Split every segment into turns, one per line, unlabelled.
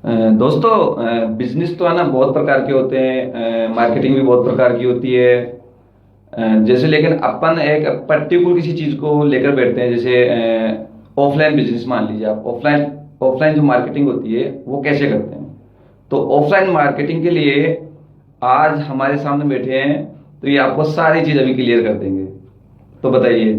दोस्तों, बिजनेस तो है ना बहुत प्रकार के होते हैं। मार्केटिंग भी बहुत प्रकार की होती है। जैसे लेकिन अपन एक पर्टिकुलर किसी चीज को लेकर बैठते हैं, जैसे ऑफलाइन बिजनेस मान लीजिए आप। ऑफलाइन ऑफलाइन जो मार्केटिंग होती है वो कैसे करते हैं। तो ऑफलाइन मार्केटिंग के लिए आज हमारे सामने बैठे हैं, तो ये आपको सारी चीज अभी क्लियर कर देंगे। तो बताइए।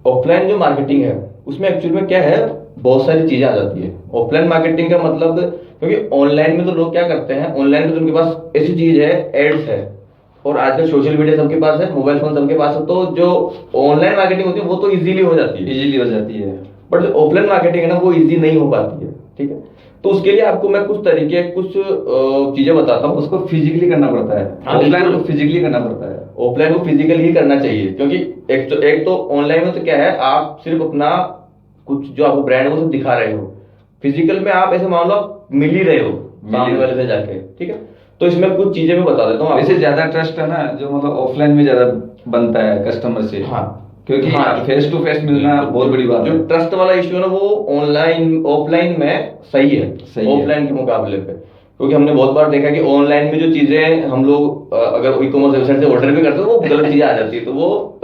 ऑफलाइन जो मार्केटिंग है उसमें एक्चुअल में क्या है, बहुत सारी चीजें आ जाती है। ऑफलाइन मार्केटिंग का मतलब, क्योंकि ऑनलाइन में तो लोग क्या करते हैं, ऑनलाइन में तो उनके पास ऐसी चीज है, एड्स है, और आजकल सोशल मीडिया सबके पास है, मोबाइल फोन सबके पास है, तो जो ऑनलाइन मार्केटिंग होती है वो तो इजीली हो जाती है।
इजीली हो जाती है।
बट जो ऑफलाइन मार्केटिंग है ना, वो इजी नहीं हो पाती है। ठीक है, तो उसके लिए आपको मैं कुछ तरीके, कुछ चीजें बताता हूँ।
उसको फिजिकली करना पड़ता है।
हाँ,
ऑफलाइन
बिल्कुल।
को फिजिकली करना पड़ता है।
ऑफलाइन को फिजिकल ही करना चाहिए, क्योंकि एक तो ऑनलाइन में तो क्या है, आप सिर्फ अपना कुछ जो आपको ब्रांड है वो सब दिखा रहे हो। फिजिकल में आप ऐसे मान लो आप मिल ही रहे हो सामने वाले से जाके। ठीक है, तो इसमें कुछ चीजें मैं बता देता हूँ
वैसे
आपको।
ज्यादा ट्रस्ट है ना जो मतलब ऑफलाइन में ज्यादा बनता है कस्टमर से।
हाँ,
क्योंकि
हाँ,
फेस टू फेस मिलना बहुत बड़ी बात
जो
है।
ट्रस्ट वाला इश्यू है ना, वो ऑनलाइन ऑफलाइन में सही है,
सही है।
ऑफलाइन के मुकाबले पे। क्योंकि हमने बहुत बार देखा कि ऑनलाइन में जो चीजें हम लोग अगर ई कॉमर्स वेबसाइट से ऑर्डर भी करते हैं, वो गलत चीजें आ जाती है, तो वो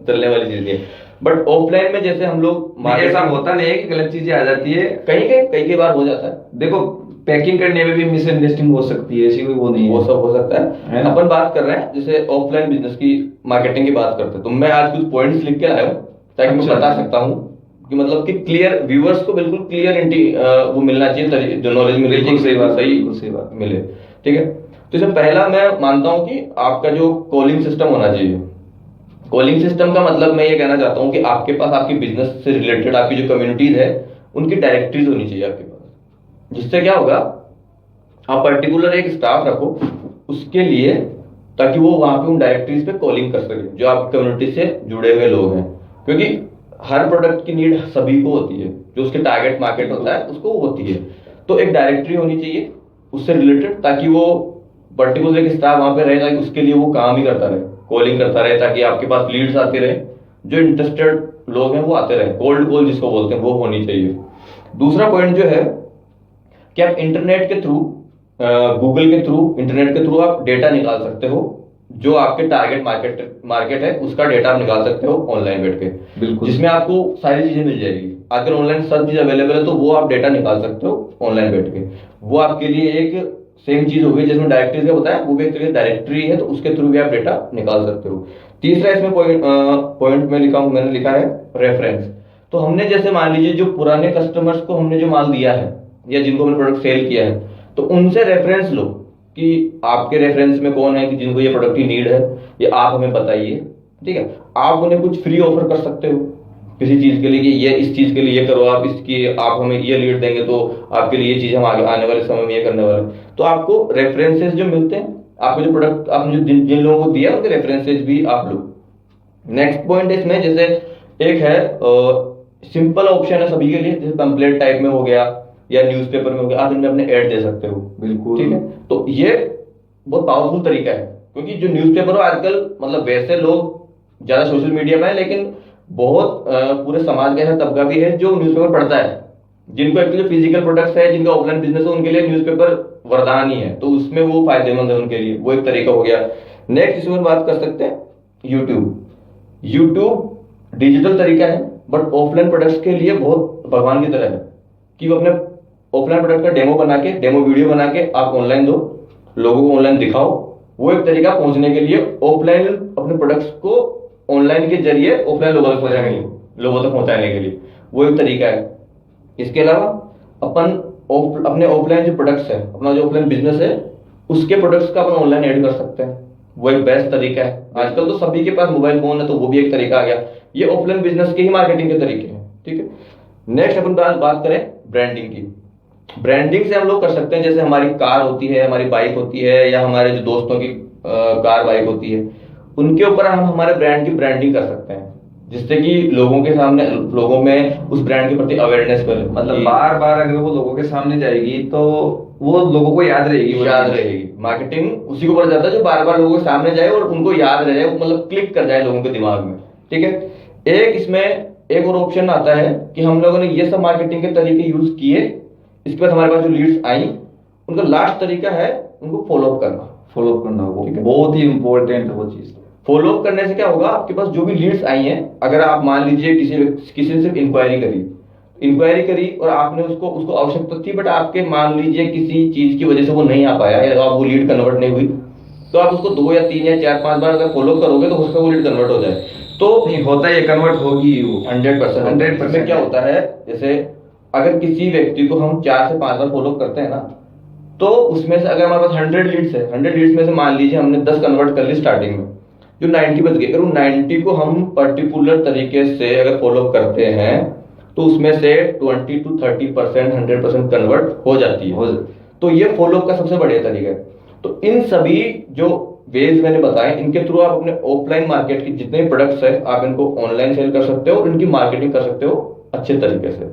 चलने वाली चीज नहीं है। बट ऑफलाइन में जैसे हम लोग
नहीं, ऐसा होता नहीं है कि गलत चीजें आ जाती है।
कई कई बार हो जाता है।
देखो, पैकिंग करने में भी मिसअंडरस्टैंडिंग हो सकती है, ऐसी कोई वो नहीं
वो
है।
सब हो सकता
है
है।
ना?
अपन बात कर रहे हैं जैसे ऑफलाइन बिजनेस की, मार्केटिंग की बात करते हैं, तो मैं आज कुछ पॉइंट्स लिख के लाया हूँ ताकि मैं
अच्छा।
बता सकता हूँ कि मतलब कि क्लियर व्यूअर्स को बिल्कुल क्लियर वो मिलना चाहिए, जो नॉलेज मिलनी
बिल्कुल
चाहिए,
सही बात,
सही
बिल्कुल सही बात।
मिले। ठीक है, तो इसमें पहला मैं मानता हूँ कि आपका जो कॉलिंग सिस्टम होना चाहिए। कॉलिंग सिस्टम का मतलब मैं ये कहना चाहता हूँ कि आपके पास आपकी बिजनेस से रिलेटेड आपकी जो कम्युनिटीज है उनकी डायरेक्टरीज होनी चाहिए आपके पास। जिससे क्या होगा, आप पर्टिकुलर एक स्टाफ रखो उसके लिए, ताकि वो वहां पे उन डायरेक्टरीज पे कॉलिंग कर सके जो आपकी कम्युनिटी से जुड़े हुए लोग हैं। क्योंकि हर प्रोडक्ट की नीड सभी को होती है, जो उसके टारगेट मार्केट होता है उसको होती है। तो एक डायरेक्टरी होनी चाहिए उससे रिलेटेड, ताकि वो पर्टिकुलर एक स्टाफ वहां पे रहे, ताकि उसके लिए वो काम ही करता रहे, कॉलिंग करता रहे, ताकि आपके पास लीड्स आते रहे, जो इंटरेस्टेड लोग हैं वो आते रहे। कोल्ड कॉल जिसको बोलते हैं वो होनी चाहिए। दूसरा पॉइंट जो है कि आप इंटरनेट के थ्रू, गूगल के थ्रू, इंटरनेट के थ्रू आप डेटा निकाल सकते हो। जो आपके टारगेट मार्केट मार्केट है उसका डेटा आप निकाल सकते हो ऑनलाइन बैठ के।
बिल्कुल।
जिसमें आपको सारी चीजें मिल जाएगी। अगर ऑनलाइन सब चीज अवेलेबल है तो वो आप डेटा निकाल सकते हो ऑनलाइन बैठ के। वो आपके लिए एक सेम चीज हो गई, जिसमें डायरेक्टरी का बताया, वो भी एक तरह की डायरेक्टरी है, तो उसके थ्रू भी आप डेटा निकाल सकते हो। तीसरा इसमें पॉइंट में मैंने लिखा है रेफरेंस। तो हमने जैसे मान लीजिए जो पुराने कस्टमर्स को हमने जो माल दिया है या जिनको हमने प्रोडक्ट सेल किया है, तो उनसे रेफरेंस लो कि आपके रेफरेंस में कौन है कि जिनको ये प्रोडक्ट की नीड है, ये आप हमें बताइए। ठीक है, आप उन्हें कुछ फ्री ऑफर कर सकते हो किसी चीज के लिए कि ये इस चीज के लिए ये करो, आप इसकी आप हमें ये लीड देंगे तो आपके लिए ये चीज हम आगे आने वाले समय में ये करने वाले हैं। तो आपको रेफरेंसेस जो मिलते हैं, आपको जो प्रोडक्ट आपने जो जिन जिन लोगों को दिया उनके रेफरेंसेस भी आप लो। नेक्स्ट पॉइंट इसमें जैसे एक है, सिंपल ऑप्शन है सभी के लिए, जैसे पैम्पलेट टाइप में हो गया या न्यूज़पेपर में हो गया, आप इनमें अपने ऐड दे सकते हो।
बिल्कुल।
ठीक है, तो ये बहुत पावरफुल तरीका है। क्योंकि जो न्यूज़पेपर आजकल, मतलब वैसे लोग ज्यादा सोशल मीडिया में है, लेकिन बहुत पूरे समाज का ऐसा तबका भी है जो न्यूज़पेपर पढ़ता है। जिनको एक्चुअली फिजिकल प्रोडक्ट्स है, जिनका ऑफलाइन बिजनेस है, उनके लिए न्यूज़पेपर वरदान ही है, तो उसमें वो फायदेमंद है उनके लिए। वो एक तरीका हो गया। नेक्स्ट इसमें बात कर सकते हैं यूट्यूब। यूट्यूब डिजिटल तरीका है, बट ऑफलाइन प्रोडक्ट्स के लिए बहुत भगवान की तरह है कि वो अपने ऑफलाइन प्रोडक्ट का डेमो बना के, डेमो वीडियो बना के आप ऑनलाइन दो, लोगों को ऑनलाइन दिखाओ। वो एक तरीका पहुंचने के लिए, ऑफलाइन अपने प्रोडक्ट्स को ऑनलाइन के जरिए ऑफलाइन लोगों तक पहुंचाने के लिए वो एक तरीका है। इसके अलावा अपन अपने ऑफलाइन जो प्रोडक्ट्स है, अपना जो ऑफलाइन बिजनेस है, उसके प्रोडक्ट्स का अपन ऑनलाइन ऐड कर सकते हैं। वो एक बेस्ट तरीका है। आजकल तो सभी के पास मोबाइल फोन है, तो वो भी एक तरीका आ गया। ये ऑफलाइन बिजनेस के ही मार्केटिंग के तरीके हैं। ठीक है, नेक्स्ट अपन बात करें ब्रांडिंग की। ब्रांडिंग से हम लोग कर सकते हैं, जैसे हमारी कार होती है, हमारी बाइक होती है, या हमारे जो दोस्तों की कार बाइक होती है, उनके ऊपर हम हमारे ब्रांड की ब्रांडिंग कर सकते हैं, जिससे कि लोगों के सामने, लोगों में उस ब्रांड के प्रति अवेयरनेस बने।
मतलब बार बार अगर वो लोगों के सामने जाएगी तो वो लोगों को याद रहेगी, वो
याद
चीज़।
रहेगी। मार्केटिंग उसी को पता जाता है जो बार बार लोगों के सामने जाए और उनको याद रह जाए, वो मतलब क्लिक कर जाए लोगों के दिमाग में। ठीक है, एक इसमें एक और ऑप्शन आता है कि हम लोगों ने ये सब मार्केटिंग के तरीके यूज किए, इसके बाद हमारे पास जो लीड्स आई, उनका लास्ट तरीका है उनको फॉलो अप करना।
फॉलो अप करना, वो
ठीक है।
बहुत ही इंपॉर्टेंट है वो चीज।
फॉलो अप करने से क्या होगा, आपके पास जो भी लीड्स आई हैं, अगर आप मान लीजिए किसी ने सिर्फ इंक्वायरी करी और आपने उसको उसको आवश्यकता थी, बट आपके मान लीजिए किसी चीज की वजह से वो नहीं आ पाया या आप वो लीड कन्वर्ट नहीं हुई, तो आप उसको 2 या 3 या 4-5 बार अगर फॉलो करोगे तो उसका वो लीड कन्वर्ट हो जाए। तो
नहीं होता है, ये कन्वर्ट होगी ही वो
100%।
100%।
इसमें क्या होता है, जैसे अगर किसी व्यक्ति को हम 4 से 5 बार फॉलो करते हैं ना, तो उसमें से अगर हमारे पास 100 लीड्स है, 100 लीड्स में से मान लीजिए हमने 10 कन्वर्ट कर ली स्टार्टिंग में, जो 90 बच गए, अगर उन 90 को हम पर्टिकुलर तरीके से अगर फॉलो करते हैं तो उसमें से 20 to 30%, 100% कन्वर्ट हो जाती है। तो ये फॉलो का सबसे बढ़िया तरीका है। तो इन सभी जो वेज मैंने बताए, इनके थ्रू आप अपने ऑफलाइन मार्केट की जितने प्रोडक्ट्स है आप इनको ऑनलाइन सेल कर सकते हो और इनकी मार्केटिंग कर सकते हो अच्छे तरीके से।